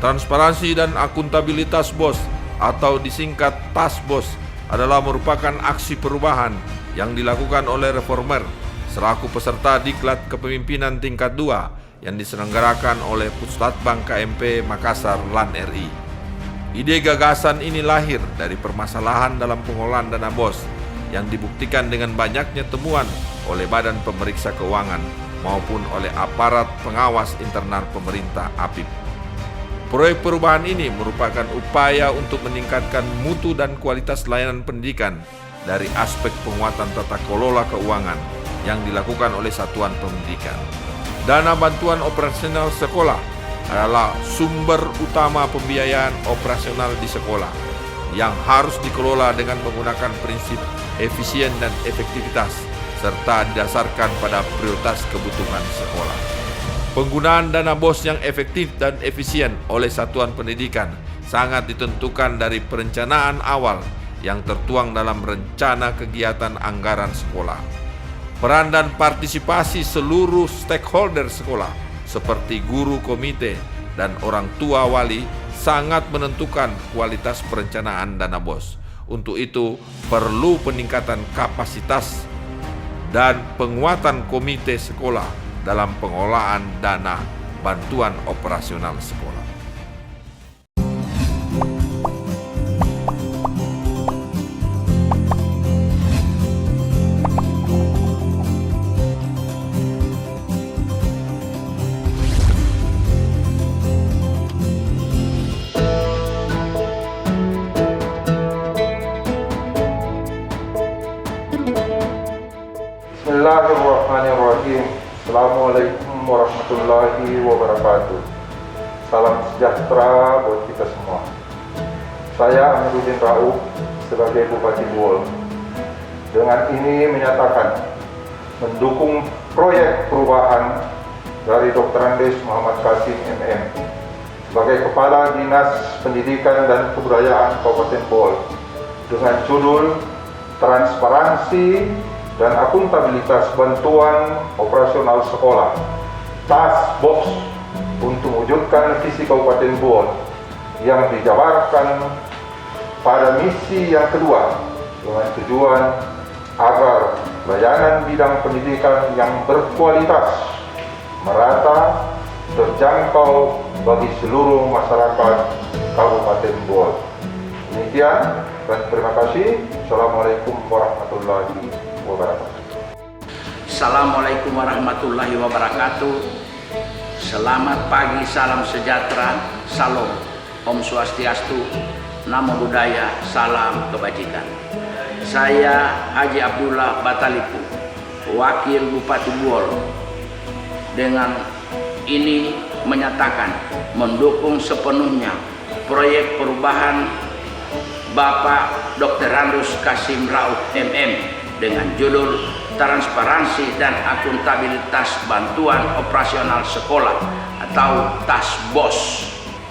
Transparansi dan akuntabilitas BOS atau disingkat TAS-BOS adalah merupakan aksi perubahan yang dilakukan oleh reformer selaku peserta Diklat Kepemimpinan Tingkat 2 yang diselenggarakan oleh Puslapbang KMP Makassar LAN RI. Ide gagasan ini lahir dari permasalahan dalam pengelolaan dana BOS yang dibuktikan dengan banyaknya temuan oleh Badan Pemeriksa Keuangan maupun oleh aparat pengawas internal pemerintah APIP. Proyek perubahan ini merupakan upaya untuk meningkatkan mutu dan kualitas layanan pendidikan dari aspek penguatan tata kelola keuangan yang dilakukan oleh satuan pendidikan. Dana bantuan operasional sekolah adalah sumber utama pembiayaan operasional di sekolah yang harus dikelola dengan menggunakan prinsip efisien dan efektivitas serta didasarkan pada prioritas kebutuhan sekolah. Penggunaan dana BOS yang efektif dan efisien oleh satuan pendidikan sangat ditentukan dari perencanaan awal yang tertuang dalam rencana kegiatan anggaran sekolah. Peran dan partisipasi seluruh stakeholder sekolah seperti guru, komite, dan orang tua wali sangat menentukan kualitas perencanaan dana BOS. Untuk itu perlu peningkatan kapasitas dan penguatan komite sekolah dalam pengelolaan dana bantuan operasional sekolah. Bismillahirrahmanirrahim. Assalamualaikum warahmatullahi wabarakatuh. Salam sejahtera buat kita semua. Saya Amiruddin Rauf sebagai Bupati Buol dengan ini menyatakan mendukung proyek perubahan dari Dr. Andes Muhammad Kasim MM sebagai Kepala Dinas Pendidikan dan Kebudayaan Kabupaten Buol dengan judul Transparansi dan Akuntabilitas Bantuan Operasional Sekolah TAS-BOS untuk mewujudkan visi Kabupaten Buol yang dijabarkan pada misi yang kedua dengan tujuan agar layanan bidang pendidikan yang berkualitas, merata, terjangkau bagi seluruh masyarakat Kabupaten Buol. Demikian dan terima kasih. Assalamualaikum warahmatullahi wabarakatuh. Assalamualaikum warahmatullahi wabarakatuh. Selamat pagi, salam sejahtera, salam, Om Swastiastu, Namo Buddhaya, salam kebajikan. Saya Haji Abdullah Batalipu, Wakil Bupati Buol, dengan ini menyatakan mendukung sepenuhnya proyek perubahan Bapak Dr. Andes Kasim Rauf MM dengan judul Transparansi dan Akuntabilitas Bantuan Operasional Sekolah atau TAS-BOS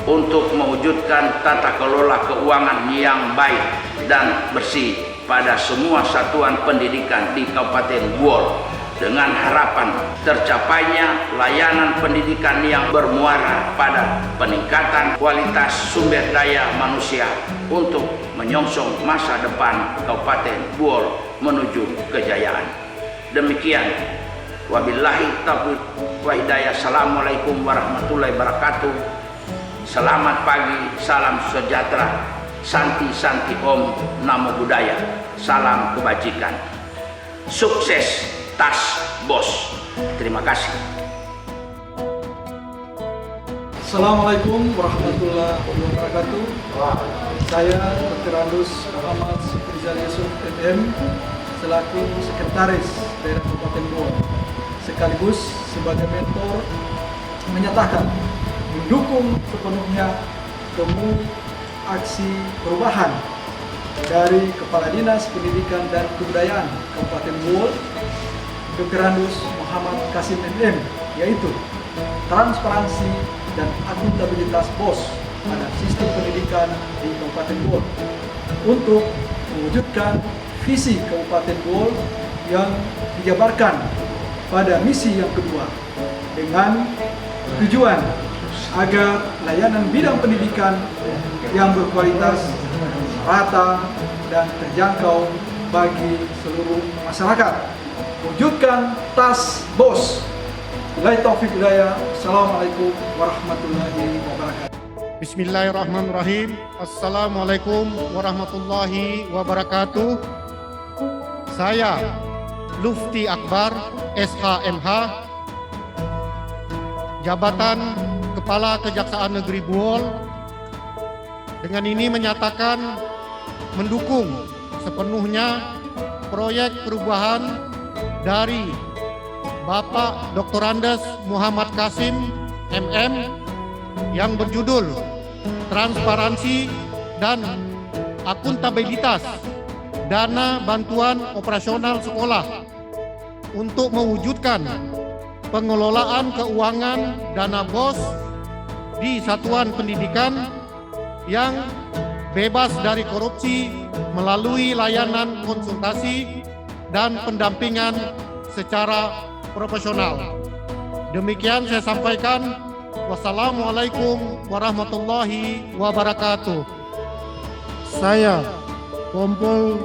untuk mewujudkan tata kelola keuangan yang baik dan bersih pada semua satuan pendidikan di Kabupaten Buol dengan harapan tercapainya layanan pendidikan yang bermuara pada peningkatan kualitas sumber daya manusia untuk menyongsong masa depan Kabupaten Buol menuju kejayaan. Demikian, wabillahi taufiq wa hidayah. Assalamualaikum warahmatullahi wabarakatuh. Selamat pagi, salam sejahtera, santi Om, Namo Buddhaya, salam kebajikan. Sukses TAS-BOS. Terima kasih. Assalamualaikum warahmatullahi wabarakatuh. Saya Dr. Andes Muhammad Rizal Yusuf MM selaku Sekretaris Daerah Kabupaten Buol sekaligus sebagai mentor menyatakan mendukung sepenuhnya temu aksi perubahan dari Kepala Dinas Pendidikan dan Kebudayaan Kabupaten Buol Dr. Andes Muhammad Kasim MM, yaitu transparansi dan akuntabilitas BOS pada sistem pendidikan di Kabupaten Buol untuk mewujudkan visi Kabupaten Buol yang dijabarkan pada misi yang kedua dengan tujuan agar layanan bidang pendidikan yang berkualitas, rata, dan terjangkau bagi seluruh masyarakat. Wujudkan tas BOS. Wabillahi taufiq hidayah. Assalamualaikum warahmatullahi wabarakatuh. Bismillahirrahmanirrahim. Assalamualaikum warahmatullahi wabarakatuh. Saya Lufti Akbar, SHMH, Jabatan Kepala Kejaksaan Negeri Buol, dengan ini menyatakan mendukung sepenuhnya proyek perubahan dari Bapak Dr. Andes Muhammad Kasim MM yang berjudul Transparansi dan Akuntabilitas Dana Bantuan Operasional Sekolah untuk mewujudkan pengelolaan keuangan dana BOS di satuan pendidikan yang bebas dari korupsi melalui layanan konsultasi dan pendampingan secara profesional. Demikian saya sampaikan. Wassalamualaikum warahmatullahi wabarakatuh. Saya Kompol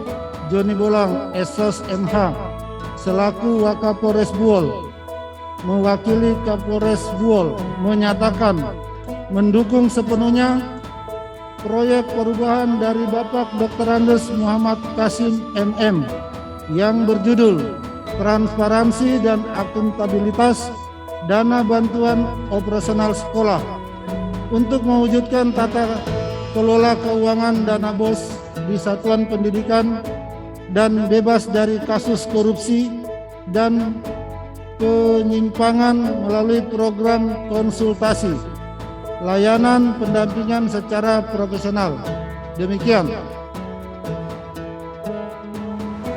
Joni Bolang, SOS MH, selaku Wakapolres Buol, mewakili Kapolres Buol menyatakan mendukung sepenuhnya proyek perubahan dari Bapak Dr. Andes Muhammad Kasim MM yang berjudul Transparansi dan Akuntabilitas Dana Bantuan Operasional Sekolah untuk mewujudkan tata kelola keuangan dana BOS di satuan pendidikan dan bebas dari kasus korupsi dan penyimpangan melalui program konsultasi, layanan pendampingan secara profesional. Demikian.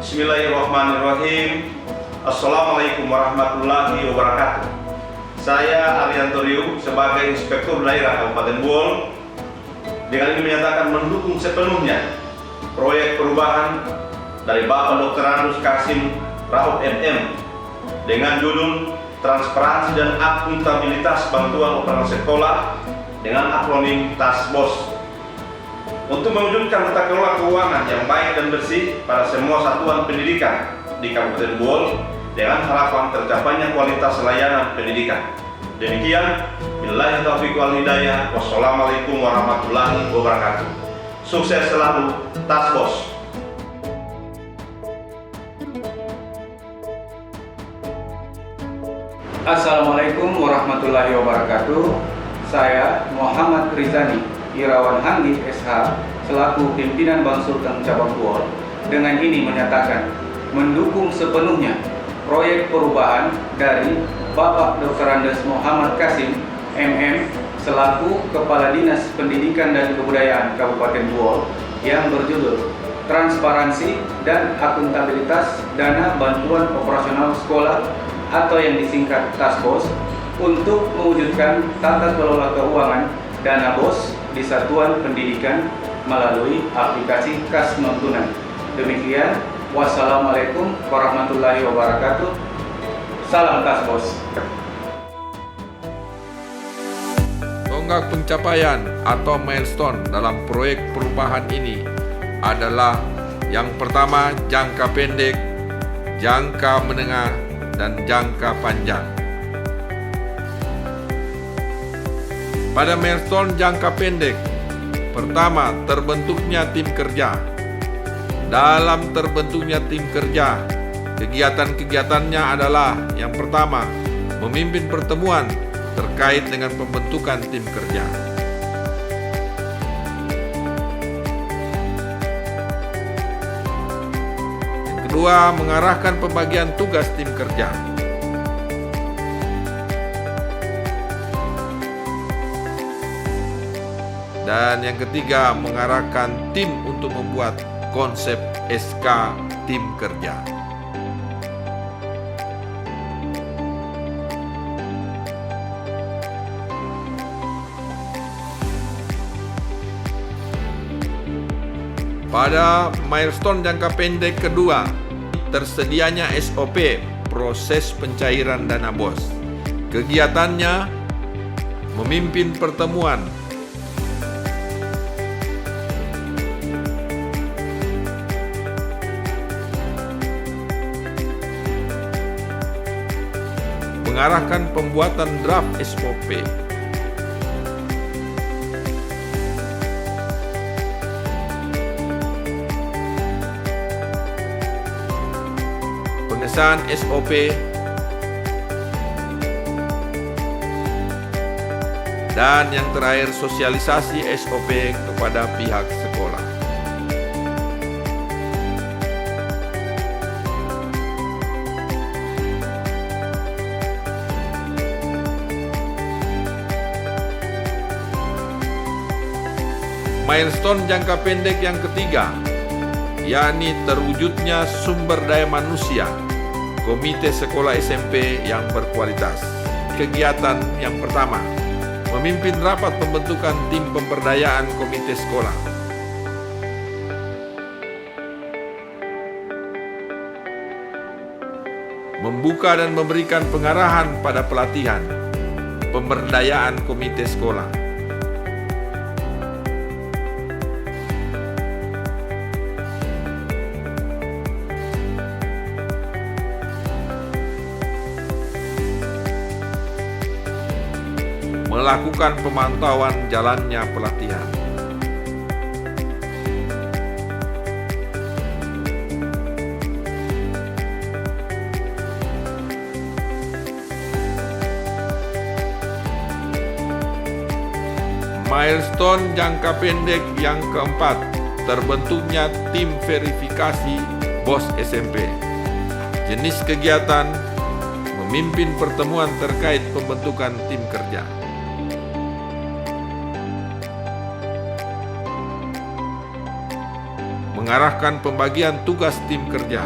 Bismillahirrahmanirrahim. Assalamualaikum warahmatullahi wabarakatuh. Saya Arianto Riu sebagai Inspektur Daerah Kabupaten Buol dengan ini menyatakan mendukung sepenuhnya proyek perubahan dari Bapak Dr. Andes Kasim Rauf MM dengan judul Transparansi dan Akuntabilitas Bantuan Operasional Sekolah dengan akronim TAS BOS untuk mewujudkan tata kelola keuangan yang baik dan bersih pada semua satuan pendidikan di Kabupaten Buol dengan harapan tercapainya kualitas layanan pendidikan. Demikian, billahi taufiq wal hidayah. Wassalamualaikum warahmatullahi wabarakatuh. Sukses selalu, TAS BOS. Assalamualaikum warahmatullahi wabarakatuh. Saya Muhammad Rizani Irawan Hanggit SH selaku pimpinan Bank Sultan Cabang Buol dengan ini menyatakan mendukung sepenuhnya proyek perubahan dari Bapak Dr. Andes Muhammad Kasim MM selaku Kepala Dinas Pendidikan dan Kebudayaan Kabupaten Buol yang berjudul Transparansi dan Akuntabilitas Dana Bantuan Operasional Sekolah atau yang disingkat TAS BOS untuk mewujudkan tata kelola keuangan dana BOS di satuan pendidikan melalui aplikasi kas non tunai. Demikian, wassalamualaikum warahmatullahi wabarakatuh. Salam TAS BOS. Tonggak pencapaian atau milestone dalam proyek perubahan ini adalah yang pertama jangka pendek, jangka menengah, dan jangka panjang. Pada milestone jangka pendek, pertama terbentuknya tim kerja. Dalam terbentuknya tim kerja, kegiatan-kegiatannya adalah yang pertama, memimpin pertemuan terkait dengan pembentukan tim kerja. Yang kedua, mengarahkan pembagian tugas tim kerja. Dan yang ketiga, mengarahkan tim untuk membuat konsep SK tim kerja. Pada milestone jangka pendek kedua, tersedianya SOP proses pencairan dana BOS. Kegiatannya memimpin pertemuan, mengarahkan pembuatan draft SOP, pengesahan SOP, dan yang terakhir sosialisasi SOP kepada pihak sekolah. Milestone jangka pendek yang ketiga, yakni terwujudnya sumber daya manusia Komite Sekolah SMP yang berkualitas. Kegiatan yang pertama, memimpin rapat pembentukan tim pemberdayaan komite sekolah. Membuka dan memberikan pengarahan pada pelatihan pemberdayaan komite sekolah. Melakukan pemantauan jalannya pelatihan. Milestone jangka pendek yang keempat, terbentuknya tim verifikasi BOS SMP. Jenis kegiatan, memimpin pertemuan terkait pembentukan tim kerja. Mengarahkan pembagian tugas tim kerja.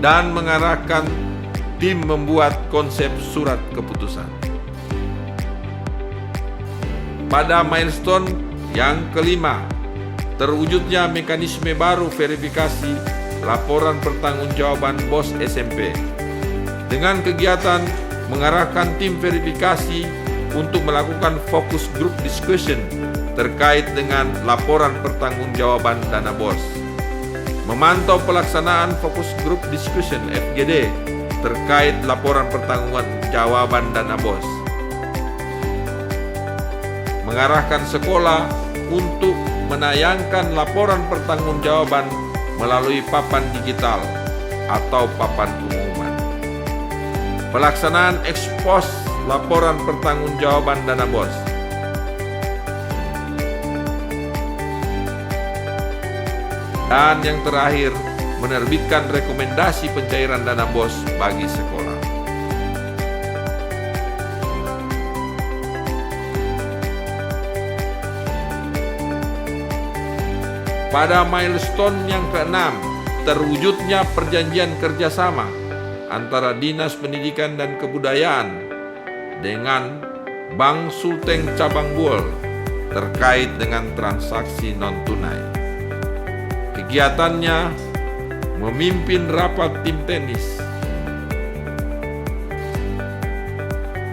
Dan mengarahkan tim membuat konsep surat keputusan. Pada milestone yang kelima, terwujudnya mekanisme baru verifikasi laporan pertanggungjawaban BOS SMP. Dengan kegiatan mengarahkan tim verifikasi untuk melakukan fokus group discussion terkait dengan laporan pertanggungjawaban dana BOS. Memantau pelaksanaan fokus group discussion FGD terkait laporan pertanggungjawaban dana BOS. Mengarahkan sekolah untuk menayangkan laporan pertanggungjawaban melalui papan digital atau papan pengumuman. Pelaksanaan ekspos laporan pertanggungjawaban dana BOS. Dan yang terakhir, menerbitkan rekomendasi pencairan dana BOS bagi sekolah. Pada milestone yang keenam, terwujudnya perjanjian kerjasama antara Dinas Pendidikan dan Kebudayaan dengan Bank Sulteng Cabang Buol terkait dengan transaksi non-tunai. Kegiatannya memimpin rapat tim tenis,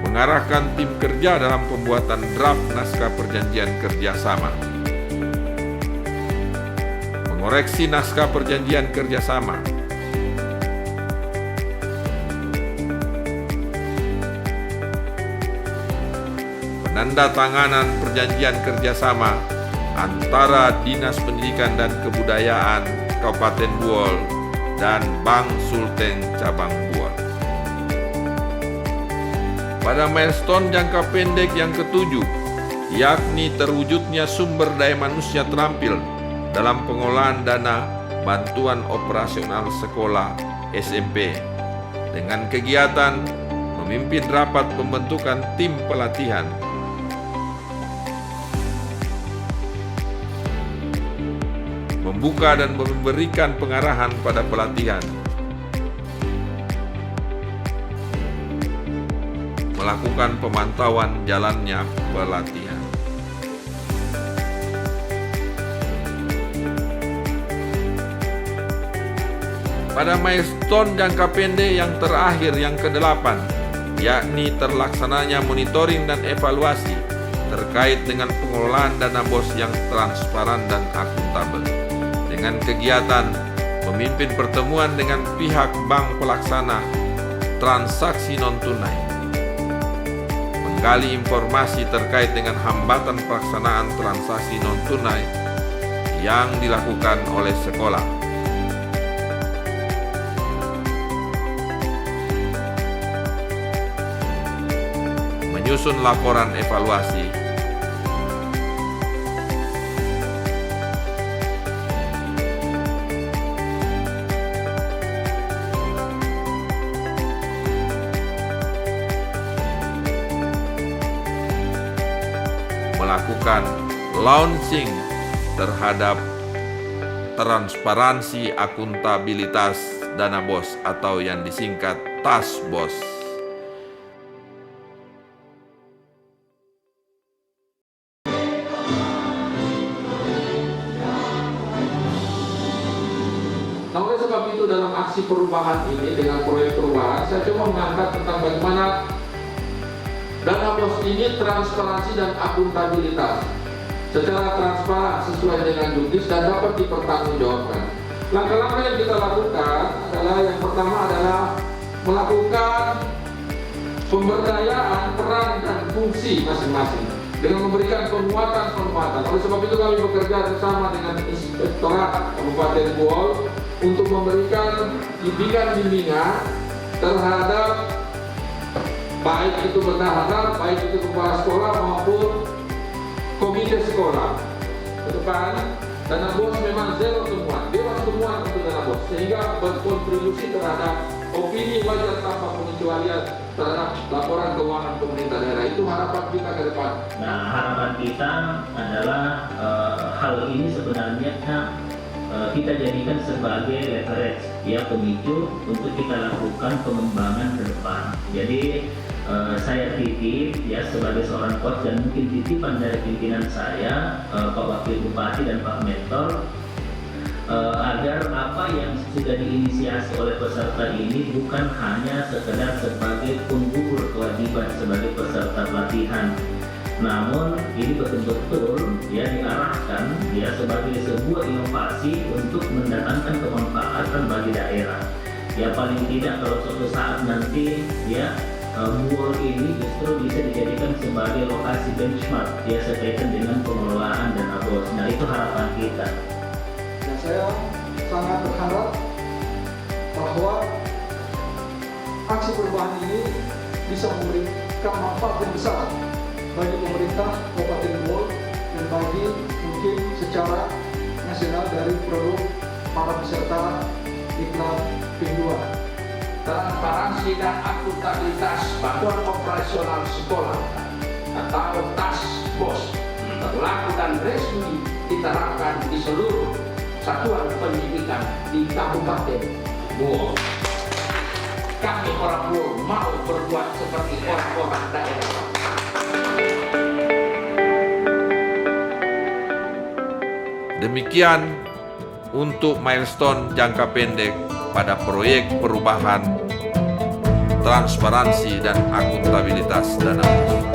mengarahkan tim kerja dalam pembuatan draft naskah perjanjian kerjasama, mengoreksi naskah perjanjian kerjasama, penandatanganan perjanjian kerjasama antara Dinas Pendidikan dan Kebudayaan Kabupaten Buol dan Bank Sulteng Cabang Buol. Pada milestone jangka pendek yang ketujuh, yakni terwujudnya sumber daya manusia terampil dalam pengolahan dana bantuan operasional sekolah SMP dengan kegiatan memimpin rapat pembentukan tim pelatihan, membuka dan memberikan pengarahan pada pelatihan, melakukan pemantauan jalannya pelatihan. Pada milestone jangka pendek yang terakhir yang ke-8, yakni terlaksananya monitoring dan evaluasi terkait dengan pengelolaan dana BOS yang transparan dan akuntabel. Dengan kegiatan memimpin pertemuan dengan pihak bank pelaksana transaksi non-tunai, menggali informasi terkait dengan hambatan pelaksanaan transaksi non-tunai yang dilakukan oleh sekolah, menyusun laporan evaluasi, melakukan launching terhadap transparansi akuntabilitas dana BOS atau yang disingkat TAS BOS. Nah, oleh sebab itu dalam aksi perubahan ini dengan proyek perubahan, saya coba mengangkat tentang bagaimana dana BOS ini transparansi dan akuntabilitas secara transparan sesuai dengan judis dan dapat dipertanggungjawabkan. Langkah-langkah yang kita lakukan adalah yang pertama adalah melakukan pemberdayaan peran dan fungsi masing-masing dengan memberikan penguatan. Oleh sebab itu kami bekerja bersama dengan Inspektorat Kabupaten Bool untuk memberikan bimbingan terhadap baik itu bendahara, baik itu kepala sekolah maupun komite sekolah. Ke depan, dana BOS memang zero temuan, bebas temuan untuk dana BOS, sehingga berkontribusi terhadap opini wajar tanpa pengecualian terhadap laporan keuangan pemerintah daerah. Itu harapan kita ke depan. Nah, harapan kita adalah hal ini sebenarnya kita jadikan sebagai leverage, ya, pemicu untuk kita lakukan pengembangan ke depan. Jadi saya titip, ya, sebagai seorang coach dan mungkin titipan dari pimpinan saya, Pak Wakil Bupati dan Pak Mentor, agar apa yang sudah diinisiasi oleh peserta ini bukan hanya sekedar sebagai penggugur kewajiban sebagai peserta pelatihan, namun ini betul-betul, ya, diarahkan, ya, sebagai sebuah inovasi untuk mendatangkan kemanfaatan bagi daerah. Ya, paling tidak kalau suatu saat nanti, ya, Bool ini justru bisa dijadikan sebagai lokasi benchmark, ya, sekaitan dengan pengelolaan dana BOS. Nah, itu harapan kita. Dan saya sangat berharap bahwa aksi perubahan ini bisa memberikan manfaat yang besar bagi pemerintah Kabupaten Bool dan bagi mungkin secara nasional dari produk para peserta Diklat PIN 2. Transparansi dan akuntabilitas bantuan operasional sekolah atau TAS BOS berlaku dan resmi diterapkan di seluruh satuan pendidikan di Kabupaten Bool. Kami orang Bool mau berbuat seperti orang-orang daerah. Demikian untuk milestone jangka pendek pada proyek perubahan transparansi dan akuntabilitas dana BOS.